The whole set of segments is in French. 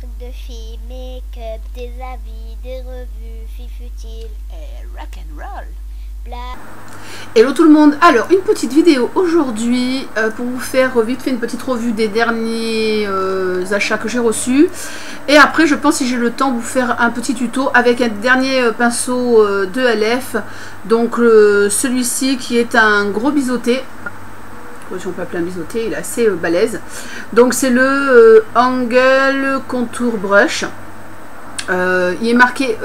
trucs de filles, make-up, des avis, des revues, filles futiles et rock'n'roll. Bla. Hello tout le monde, alors une petite vidéo aujourd'hui pour vous faire vite fait une petite revue des derniers achats que j'ai reçus et après je pense si j'ai le temps vous faire un petit tuto avec un dernier pinceau de LF, donc celui-ci qui est un gros biseauté, si on peut appeler un biseauté, il est assez balèze, donc c'est le Angle Contour Brush. Il est marqué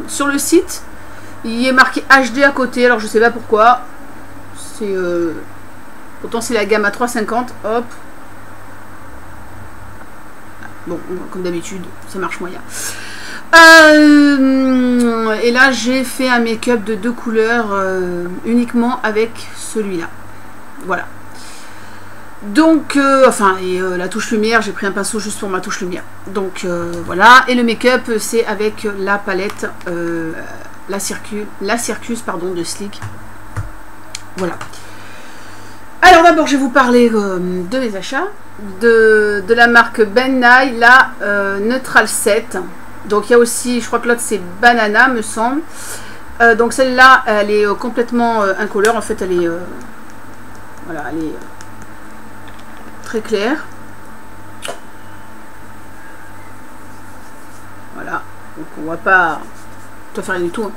sur le site. Il est marqué HD à côté, alors je sais pas pourquoi. C'est pourtant c'est la gamme à 3,50. Hop. Bon, comme d'habitude, ça marche moyen. Et là, j'ai fait un make-up de 2 couleurs uniquement avec celui-là. Voilà. Donc, la touche lumière, j'ai pris un pinceau juste pour ma touche lumière. Donc, voilà. Et le make-up, c'est avec la palette... la Circus pardon, de Sleek. Voilà. Alors d'abord je vais vous parler de mes achats de la marque Ben Nye, la Neutral 7. Donc il y a aussi, je crois que l'autre c'est Banana me semble. Donc celle-là elle est complètement incolore, en fait elle est voilà, elle est très claire. Voilà, donc on voit pas, ça fait rien du tout, hein.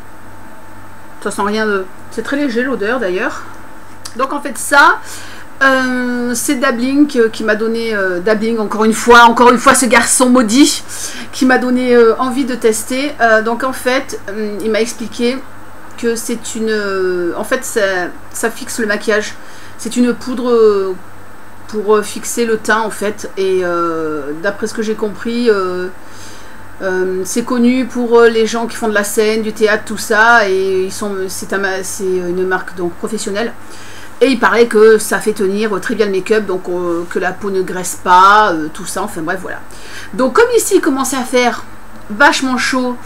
Ça sent rien de... C'est très léger l'odeur d'ailleurs. Donc en fait ça, c'est Dabbling qui m'a donné... Dabbling encore une fois ce garçon maudit qui m'a donné envie de tester. Donc en fait, il m'a expliqué que c'est une... en fait ça fixe le maquillage. C'est une poudre pour fixer le teint en fait. Et d'après ce que j'ai compris... c'est connu pour les gens qui font de la scène, du théâtre, tout ça, et c'est une marque donc professionnelle. Et il paraît que ça fait tenir très bien le make-up, donc que la peau ne graisse pas, tout ça, enfin bref, voilà. Donc comme ici il commençait à faire vachement chaud,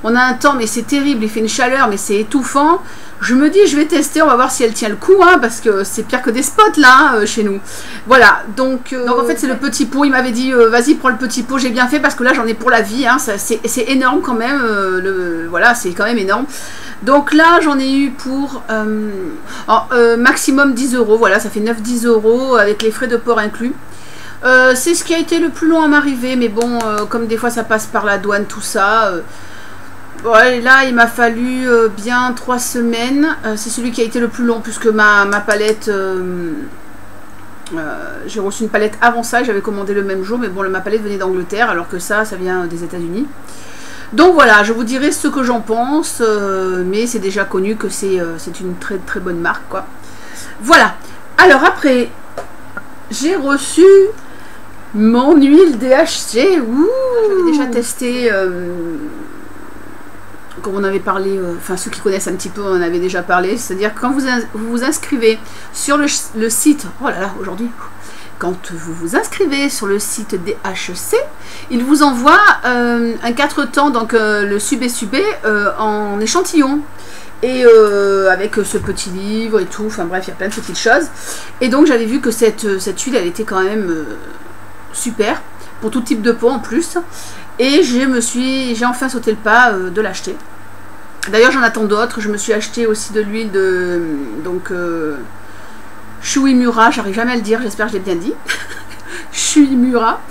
on a un temps, mais c'est terrible, il fait une chaleur, mais c'est étouffant. Je me dis, je vais tester, on va voir si elle tient le coup, hein, parce que c'est pire que des spots là, chez nous. Voilà, donc en fait c'est le petit pot, il m'avait dit, vas-y prends le petit pot, j'ai bien fait, parce que là j'en ai pour la vie, hein, c'est énorme quand même, voilà, c'est quand même énorme. Donc là j'en ai eu pour maximum 10 €, voilà, ça fait 9-10 € avec les frais de port inclus. C'est ce qui a été le plus long à m'arriver, mais bon, comme des fois ça passe par la douane, tout ça... Ouais, là il m'a fallu bien 3 semaines, c'est celui qui a été le plus long puisque ma palette, j'ai reçu une palette avant ça, j'avais commandé le même jour, mais bon ma palette venait d'Angleterre alors que ça vient des États-Unis. Donc voilà, je vous dirai ce que j'en pense, mais c'est déjà connu que c'est une très très bonne marque quoi. Voilà, alors après j'ai reçu mon huile DHC, j'avais déjà testé... comme on avait parlé, enfin ceux qui connaissent un petit peu, on en avait déjà parlé, c'est-à-dire quand vous vous inscrivez sur le site, oh là là, aujourd'hui, quand vous vous inscrivez sur le site DHC, il vous envoie un 4 temps, donc le subé en échantillon, et avec ce petit livre et tout, enfin bref, il y a plein de petites choses, et donc j'avais vu que cette huile, elle était quand même super, pour tout type de peau en plus. Et j'ai enfin sauté le pas de l'acheter. D'ailleurs j'en attends d'autres. Je me suis acheté aussi de l'huile de Shuimura, j'arrive jamais à le dire, j'espère que je l'ai bien dit. Shuimura.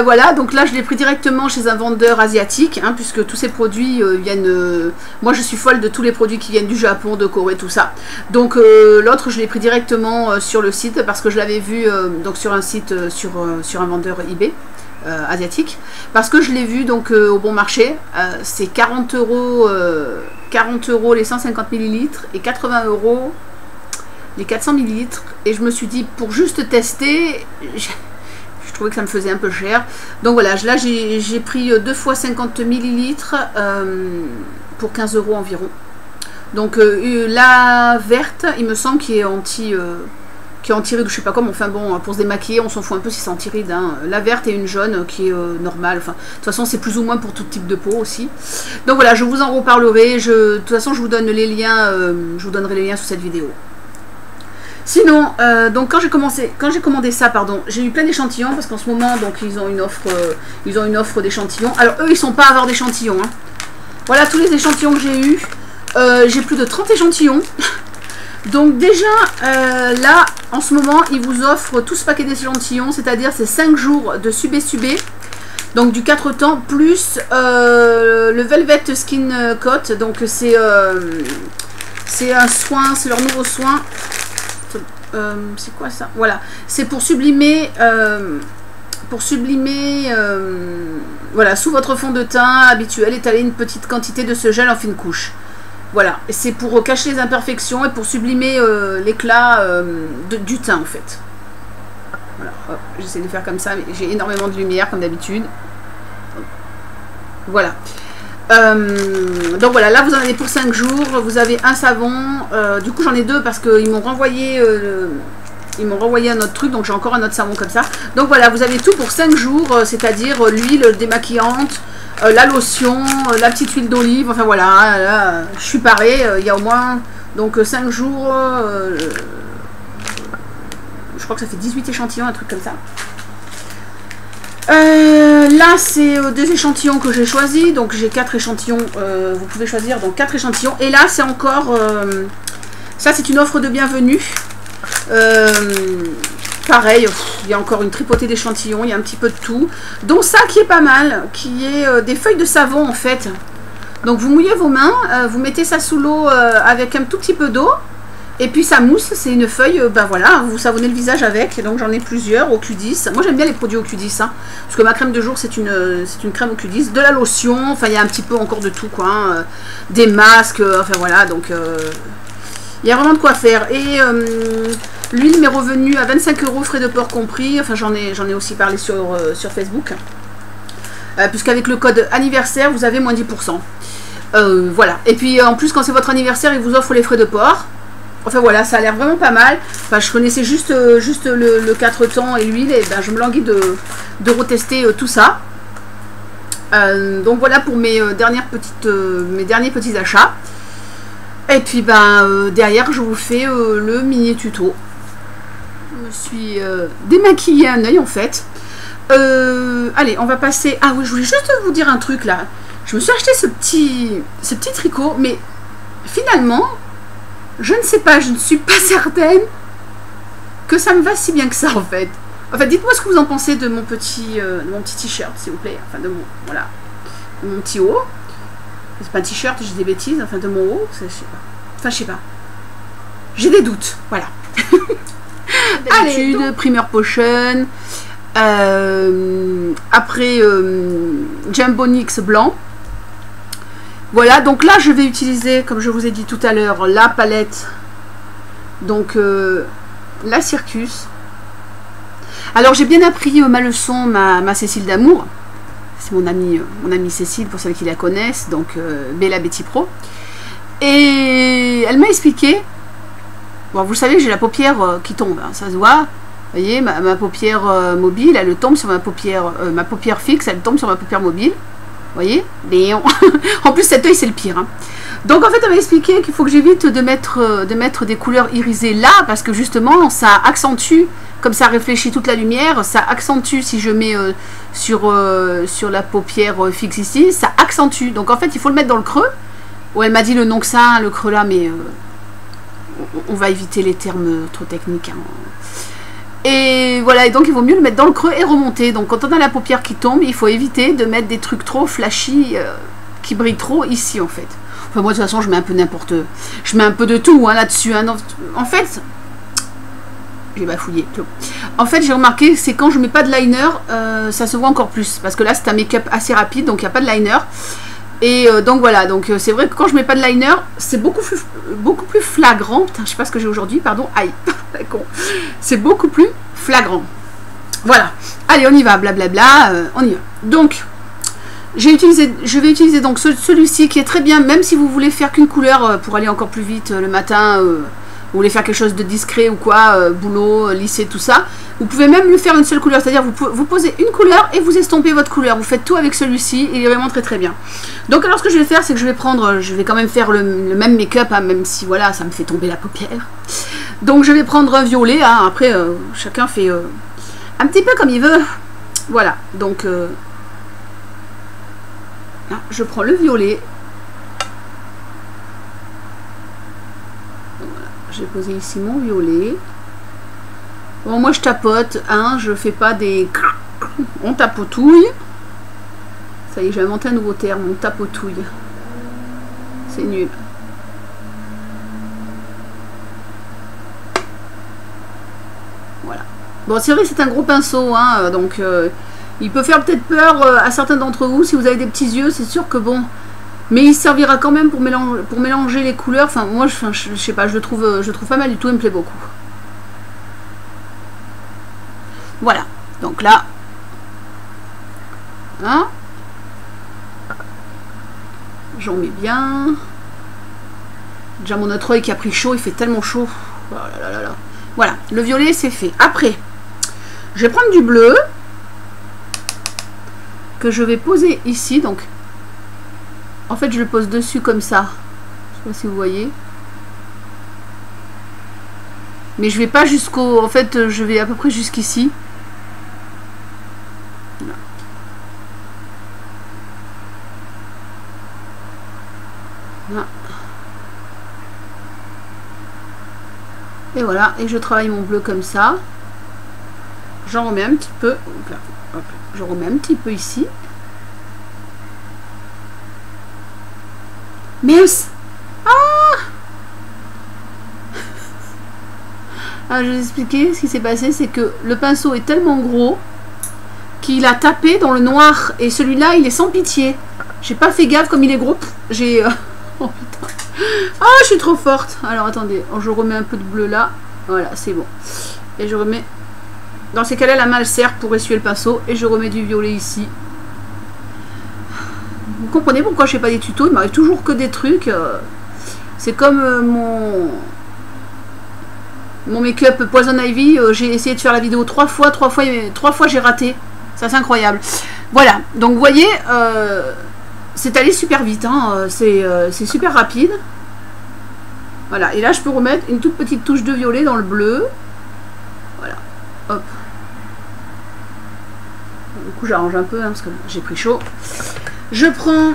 Voilà, donc là je l'ai pris directement chez un vendeur asiatique, hein, puisque tous ces produits viennent... moi je suis folle de tous les produits qui viennent du Japon, de Corée, tout ça. Donc l'autre je l'ai pris directement sur le site, parce que je l'avais vu donc sur un site, sur un vendeur eBay. Asiatique, parce que je l'ai vu donc au bon marché, c'est 40 € les 150 ml et 80 € les 400 ml, et je me suis dit pour juste tester, je trouvais que ça me faisait un peu cher, donc voilà, là j'ai pris 2 fois 50 ml pour 15 € environ. Donc la verte, il me semble, qui est anti-ride, je sais pas comment, enfin bon, pour se démaquiller, on s'en fout un peu si c'est anti-ride, hein. La verte et une jaune qui est normale, enfin, de toute façon c'est plus ou moins pour tout type de peau aussi. Donc voilà, je vous en reparlerai, de toute façon je vous donne les liens, je vous donnerai les liens sous cette vidéo. Sinon, donc quand j'ai commandé ça, pardon, j'ai eu plein d'échantillons parce qu'en ce moment, donc ils ont une offre d'échantillons. Alors eux, ils sont pas à avoir d'échantillons. Hein. Voilà tous les échantillons que j'ai eu. J'ai plus de 30 échantillons. Donc déjà, là, en ce moment, ils vous offrent tout ce paquet d'échantillons, c'est-à-dire c'est 5 jours de subé. Donc du 4 temps, plus le Velvet Skin Coat. Donc c'est un soin, c'est leur nouveau soin. C'est quoi ça? Voilà, c'est pour sublimer, voilà, sous votre fond de teint habituel, étaler une petite quantité de ce gel en fine couche. Voilà, c'est pour cacher les imperfections et pour sublimer l'éclat du teint en fait. Voilà, j'essaie de faire comme ça, mais j'ai énormément de lumière comme d'habitude. Voilà. Donc voilà, là vous en avez pour 5 jours, vous avez un savon, du coup j'en ai 2 parce qu'ils m'ont renvoyé un autre truc, donc j'ai encore un autre savon comme ça. Donc voilà, vous avez tout pour 5 jours, c'est-à-dire l'huile démaquillante, la lotion, la petite huile d'olive, enfin voilà, là, je suis parée, il y a au moins donc 5 jours, je crois que ça fait 18 échantillons, un truc comme ça. Là c'est 2 échantillons que j'ai choisis, donc j'ai 4 échantillons, vous pouvez choisir donc 4 échantillons, et là c'est encore, ça c'est une offre de bienvenue, pareil, il y a encore une tripotée d'échantillons, il y a un petit peu de tout, dont ça qui est pas mal, qui est des feuilles de savon en fait. Donc vous mouillez vos mains, vous mettez ça sous l'eau avec un tout petit peu d'eau, et puis ça mousse, c'est une feuille, ben voilà, vous savonnez le visage avec, donc j'en ai plusieurs au Q10. Moi j'aime bien les produits au Q10, hein, parce que ma crème de jour c'est une crème au Q10, de la lotion, enfin il y a un petit peu encore de tout quoi, hein, des masques, enfin voilà, donc il y a vraiment de quoi faire. Et l'huile m'est revenue à 25 €, frais de port compris, enfin j'en ai aussi parlé sur Facebook, puisqu'avec le code anniversaire vous avez moins 10%. Voilà, et puis en plus quand c'est votre anniversaire ils vous offrent les frais de port. Enfin voilà, ça a l'air vraiment pas mal. Enfin, je connaissais juste le 4 temps et l'huile, et ben, je me languis de retester tout ça. Donc voilà pour mes derniers petits achats. Et puis ben derrière je vous fais le mini tuto. Je me suis démaquillée un œil en fait. Allez, on va passer. Ah oui, je voulais juste vous dire un truc là. Je me suis acheté ce petit tricot, mais finalement, je ne sais pas, je ne suis pas certaine que ça me va si bien que ça en fait. En fait, dites-moi ce que vous en pensez de mon petit t-shirt, s'il vous plaît. Enfin, de mon petit haut. C'est pas un t-shirt, j'ai des bêtises. Enfin, de mon haut, je sais pas. Enfin, je sais pas. J'ai des doutes, voilà. D'habitude, Primer Potion. Après, Jumbo NYX blanc. Voilà, donc là je vais utiliser, comme je vous ai dit tout à l'heure, la palette, donc la Circus. Alors j'ai bien appris ma leçon, ma Cécile d'amour. C'est mon amie Cécile, pour celles qui la connaissent, donc Bella Betty Pro. Et elle m'a expliqué, bon vous savez que j'ai la paupière qui tombe, hein, ça se voit. Vous voyez, ma paupière mobile, elle tombe sur ma paupière fixe, elle tombe sur ma paupière mobile. Vous voyez, en plus cet œil c'est le pire, hein. Donc en fait elle m'a expliqué qu'il faut que j'évite de mettre des couleurs irisées là, parce que justement ça accentue, comme ça réfléchit toute la lumière, ça accentue. Si je mets sur la paupière fixe ici, ça accentue. Donc en fait il faut le mettre dans le creux. Ouais, elle m'a dit le nom que ça, le creux là, mais on va éviter les termes trop techniques, hein. Et voilà, et donc il vaut mieux le mettre dans le creux et remonter. Donc quand on a la paupière qui tombe, il faut éviter de mettre des trucs trop flashy, qui brillent trop ici en fait. Enfin moi de toute façon je mets un peu n'importe... Je mets un peu de tout hein, là-dessus. Hein. En fait... J'ai bafouillé. En fait j'ai remarqué, c'est quand je mets pas de liner, ça se voit encore plus. Parce que là c'est un make-up assez rapide, donc il n'y a pas de liner. Et donc voilà, donc c'est vrai que quand je mets pas de liner, c'est beaucoup plus flagrant. Putain, je sais pas ce que j'ai aujourd'hui, pardon. Aïe, c'est beaucoup plus flagrant. Voilà. Allez, on y va, blablabla, on y va. Donc, je vais utiliser donc celui-ci qui est très bien, même si vous voulez faire qu'une couleur pour aller encore plus vite le matin, vous voulez faire quelque chose de discret ou quoi, boulot, lycée, tout ça. Vous pouvez même lui faire une seule couleur, c'est-à-dire vous posez une couleur et vous estompez votre couleur. Vous faites tout avec celui-ci, il est vraiment très très bien. Donc alors ce que je vais faire, c'est que je vais quand même faire le même make-up, hein, même si voilà, ça me fait tomber la paupière. Donc je vais prendre un violet, hein. Après chacun fait un petit peu comme il veut. Voilà, donc là, je prends le violet. Voilà, j'ai posé ici mon violet. Bon, moi je tapote, hein, je fais pas des... On tapotouille. Ça y est, j'ai inventé un nouveau terme, on tapotouille. C'est nul. Voilà. Bon, c'est vrai que c'est un gros pinceau, hein, donc il peut faire peut-être peur à certains d'entre vous. Si vous avez des petits yeux, c'est sûr que bon... Mais il servira quand même pour mélanger les couleurs. Enfin, moi, je sais pas, je le trouve pas mal du tout, il me plaît beaucoup. Voilà, donc là... Hein, j'en mets bien. Déjà mon autre œil qui a pris chaud, il fait tellement chaud. Oh là là là là. Voilà, le violet c'est fait. Après, je vais prendre du bleu que je vais poser ici. Donc, en fait, je le pose dessus comme ça. Je sais pas si vous voyez. Mais je vais pas jusqu'au... En fait, je vais à peu près jusqu'ici. Et voilà, et je travaille mon bleu comme ça. J'en remets un petit peu. Hop là, hop là. Je remets un petit peu ici. Mince! Ah! Alors, je vais vous expliquer ce qui s'est passé, c'est que le pinceau est tellement gros qu'il a tapé dans le noir. Et celui-là, il est sans pitié. J'ai pas fait gaffe comme il est gros. J'ai... Oh putain. Ah, je suis trop forte. Alors attendez, je remets un peu de bleu là. Voilà, c'est bon. Et je remets... Dans ces cas-là, la main elle sert pour essuyer le pinceau. Et je remets du violet ici. Vous comprenez pourquoi je fais pas des tutos? Il m'arrive toujours que des trucs. C'est comme mon make-up Poison Ivy. J'ai essayé de faire la vidéo trois fois j'ai raté. Ça c'est incroyable. Voilà, donc vous voyez... c'est allé super vite, hein. C'est super rapide. Voilà, et là je peux remettre une toute petite touche de violet dans le bleu. Voilà, hop. Du coup j'arrange un peu, hein, parce que j'ai pris chaud. Je prends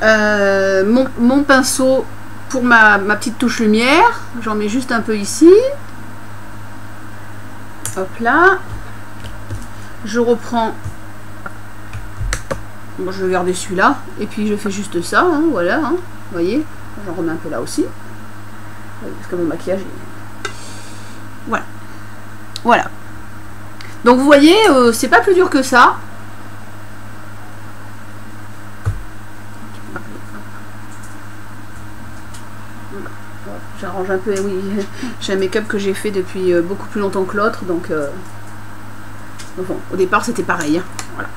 mon pinceau pour ma petite touche lumière. J'en mets juste un peu ici. Hop là. Je reprends... Bon, je vais garder celui-là, et puis je fais juste ça, hein, voilà, hein, vous voyez, j'en remets un peu là aussi, parce que mon maquillage est... Voilà, voilà. Donc vous voyez, c'est pas plus dur que ça. J'arrange un peu, oui, j'ai un make-up que j'ai fait depuis beaucoup plus longtemps que l'autre, donc bon, au départ c'était pareil, hein, voilà.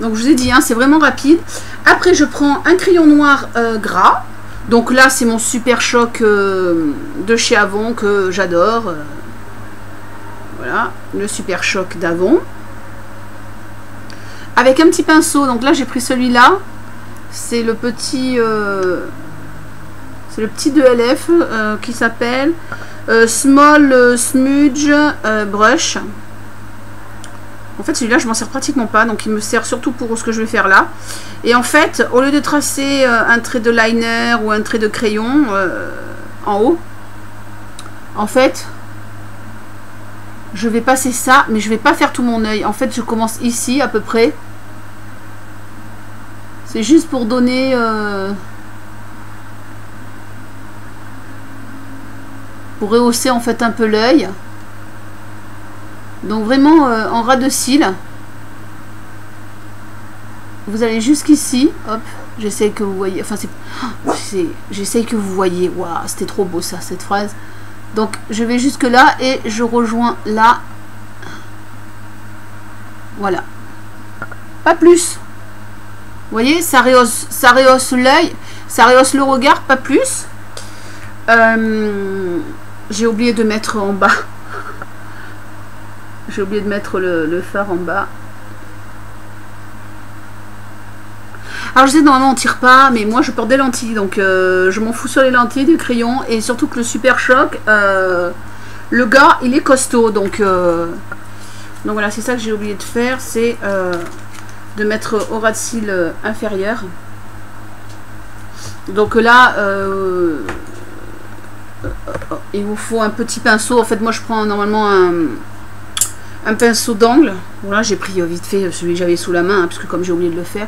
Donc je vous ai dit, hein, c'est vraiment rapide. Après je prends un crayon noir gras. Donc là c'est mon Super Choc de chez Avon que j'adore. Voilà, le Super Choc d'Avon. Avec un petit pinceau, donc là j'ai pris celui-là. C'est le petit de LF qui s'appelle Small Smudge Brush. En fait, celui-là, je m'en sers pratiquement pas, donc il me sert surtout pour ce que je vais faire là. Et en fait, au lieu de tracer un trait de liner ou un trait de crayon en haut, en fait, je vais passer ça, mais je vais pas faire tout mon œil. En fait, je commence ici à peu près. C'est juste pour donner... pour rehausser en fait un peu l'œil. Donc vraiment en ras de cils, vous allez jusqu'ici, hop, j'essaie que vous voyez, enfin j'essaie que vous voyez, waouh, c'était trop beau ça, cette phrase. Donc je vais jusque là et je rejoins là, voilà, pas plus. Vous voyez, ça rehausse l'œil, ça rehausse le regard, pas plus. J'ai oublié de mettre en bas. J'ai oublié de mettre le fard en bas. Alors je sais, normalement on tire pas, mais moi je porte des lentilles, donc je m'en fous sur les lentilles, du crayon, et surtout que le Super Choc, le gars il est costaud, donc voilà, c'est ça que j'ai oublié de faire, c'est de mettre au ras de cils inférieur. Donc là, il vous faut un petit pinceau. En fait, moi je prends normalement un pinceau d'angle. Bon, là j'ai pris vite fait celui que j'avais sous la main, hein, parce que comme j'ai oublié de le faire.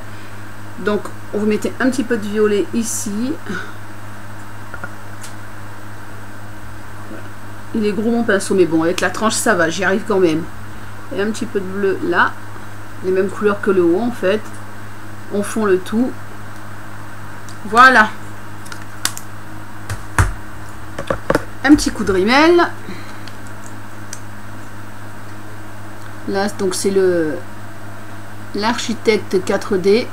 Donc vous mettez un petit peu de violet ici. Voilà. Il est gros mon pinceau, mais bon, avec la tranche ça va, j'y arrive quand même. Et un petit peu de bleu là, les mêmes couleurs que le haut en fait. On fond le tout. Voilà. Un petit coup de rimel. Là donc c'est l'architecte 4D.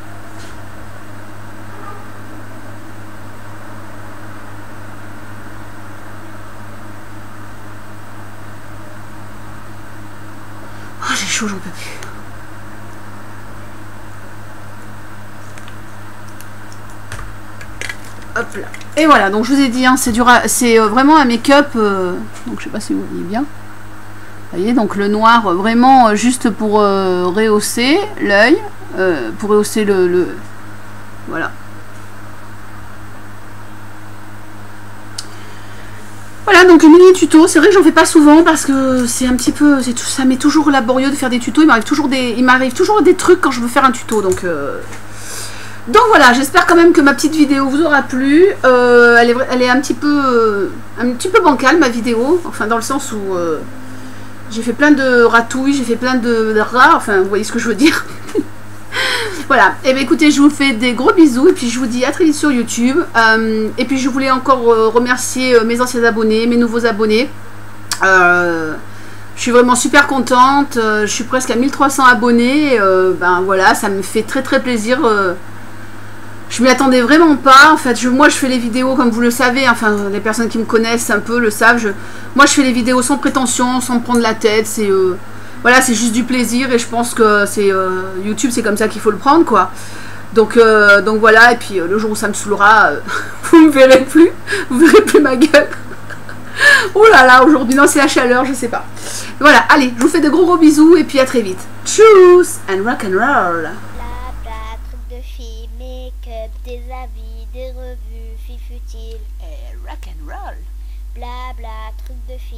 Oh, j'ai chaud, j'en peux plus. Hop là. Et voilà, donc je vous ai dit, hein, c'est vraiment un make-up, donc je sais pas si vous voyez bien. Vous voyez, donc le noir, vraiment juste pour rehausser l'œil, pour rehausser le... Voilà. Voilà, donc le mini tuto, c'est vrai que j'en fais pas souvent parce que c'est un petit peu, ça m'est toujours laborieux de faire des tutos, il m'arrive toujours des trucs quand je veux faire un tuto, donc voilà, j'espère quand même que ma petite vidéo vous aura plu. Elle est un petit peu bancale ma vidéo, enfin dans le sens où j'ai fait plein de ratouilles, j'ai fait plein de rats, enfin vous voyez ce que je veux dire. Voilà, et bien écoutez, je vous fais des gros bisous et puis je vous dis à très vite sur YouTube. Et puis je voulais encore remercier mes anciens abonnés, mes nouveaux abonnés. Je suis vraiment super contente, je suis presque à 1300 abonnés. Ben voilà, ça me fait très très plaisir. Je m'y attendais vraiment pas. En fait, moi je fais les vidéos comme vous le savez, enfin les personnes qui me connaissent un peu le savent. Moi je fais les vidéos sans prétention, sans me prendre la tête. C'est voilà, c'est juste du plaisir et je pense que c'est YouTube, c'est comme ça qu'il faut le prendre quoi. Donc voilà, et puis le jour où ça me saoulera, vous me verrez plus ma gueule. Oh là là, aujourd'hui non, c'est la chaleur, je sais pas. Voilà, allez, je vous fais de gros bisous et puis à très vite. Tchuss and rock and roll. Blabla, truc de filles, make-up, des habits, des revues, filles futiles et rock and roll. Blabla, truc de filles.